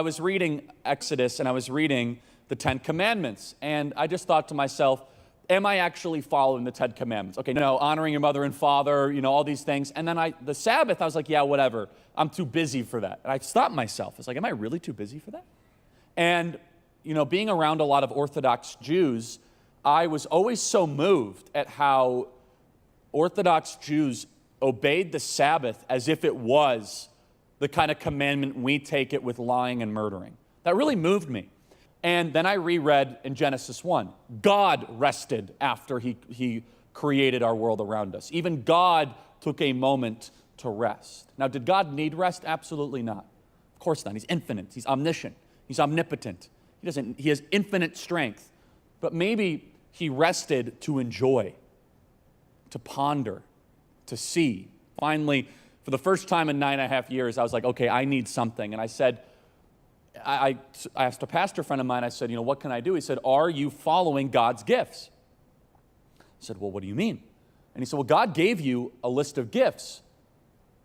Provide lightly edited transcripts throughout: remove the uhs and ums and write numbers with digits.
I was reading Exodus and I was reading the Ten Commandments, and I just thought to myself, am I actually following the Ten Commandments? Okay, honoring your mother and father, all these things. And then the Sabbath, I was like, yeah, whatever. I'm too busy for that. And I stopped myself. I was like, am I really too busy for that? And, being around a lot of Orthodox Jews, I was always so moved at how Orthodox Jews obeyed the Sabbath as if it was the kind of commandment we take it with lying and murdering. That really moved me. And then I reread in Genesis 1, God rested after he created our world around us. Even God took a moment to rest. Now, did God need rest? Absolutely not. Of course not. He's infinite. He's omniscient. He's omnipotent. He has infinite strength. But maybe he rested to enjoy, to ponder, to see. Finally, for the first time in 9.5 years, I was like, okay, I need something. And I said, I asked a pastor friend of mine, I said, what can I do? He said, are you following God's gifts? I said, well, what do you mean? And he said, well, God gave you a list of gifts.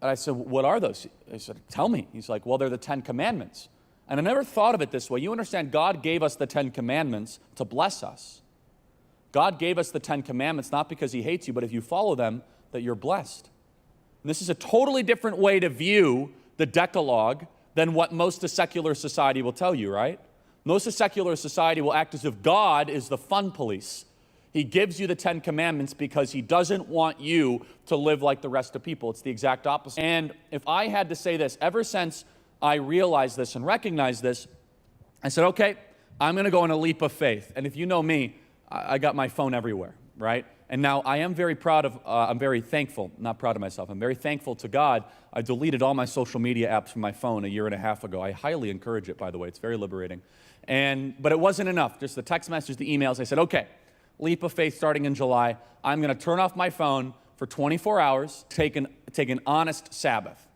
And I said, what are those? I said, tell me. He's like, well, they're the 10 Commandments. And I never thought of it this way. You understand, God gave us the 10 Commandments to bless us. God gave us the 10 Commandments not because he hates you, but if you follow them, that you're blessed. And this is a totally different way to view the Decalogue than what most of secular society will tell you, right? Most of secular society will act as if God is the fun police. He gives you the 10 Commandments because he doesn't want you to live like the rest of people. It's the exact opposite. And if I had to say this, ever since I realized this and recognized this, I said, okay, I'm going to go on a leap of faith. And if you know me, I got my phone everywhere, right? And now I am very proud of, I'm very thankful, not proud of myself, I'm very thankful to God. I deleted all my social media apps from my phone 1.5 years ago. I highly encourage it, by the way. It's very liberating. But it wasn't enough, just the text messages, the emails. I said, okay, leap of faith starting in July. I'm going to turn off my phone for 24 hours, take an honest Sabbath.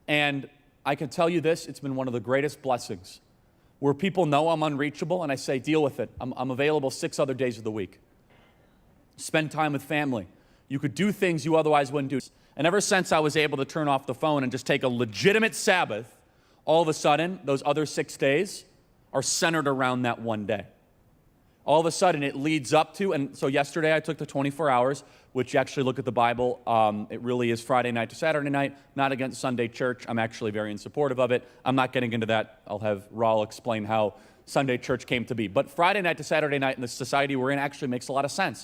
And I can tell you this, it's been one of the greatest blessings, where people know I'm unreachable, and I say, deal with it. I'm available 6 other days of the week. Spend time with family. You could do things you otherwise wouldn't do. And ever since I was able to turn off the phone and just take a legitimate Sabbath, all of a sudden, those other 6 days are centered around that one day. All of a sudden, it leads up to, and so yesterday I took the 24 hours, which you actually look at the Bible, it really is Friday night to Saturday night, not against Sunday church. I'm actually very in supportive of it. I'm not getting into that. I'll have Raul explain how Sunday church came to be. But Friday night to Saturday night in the society we're in actually makes a lot of sense.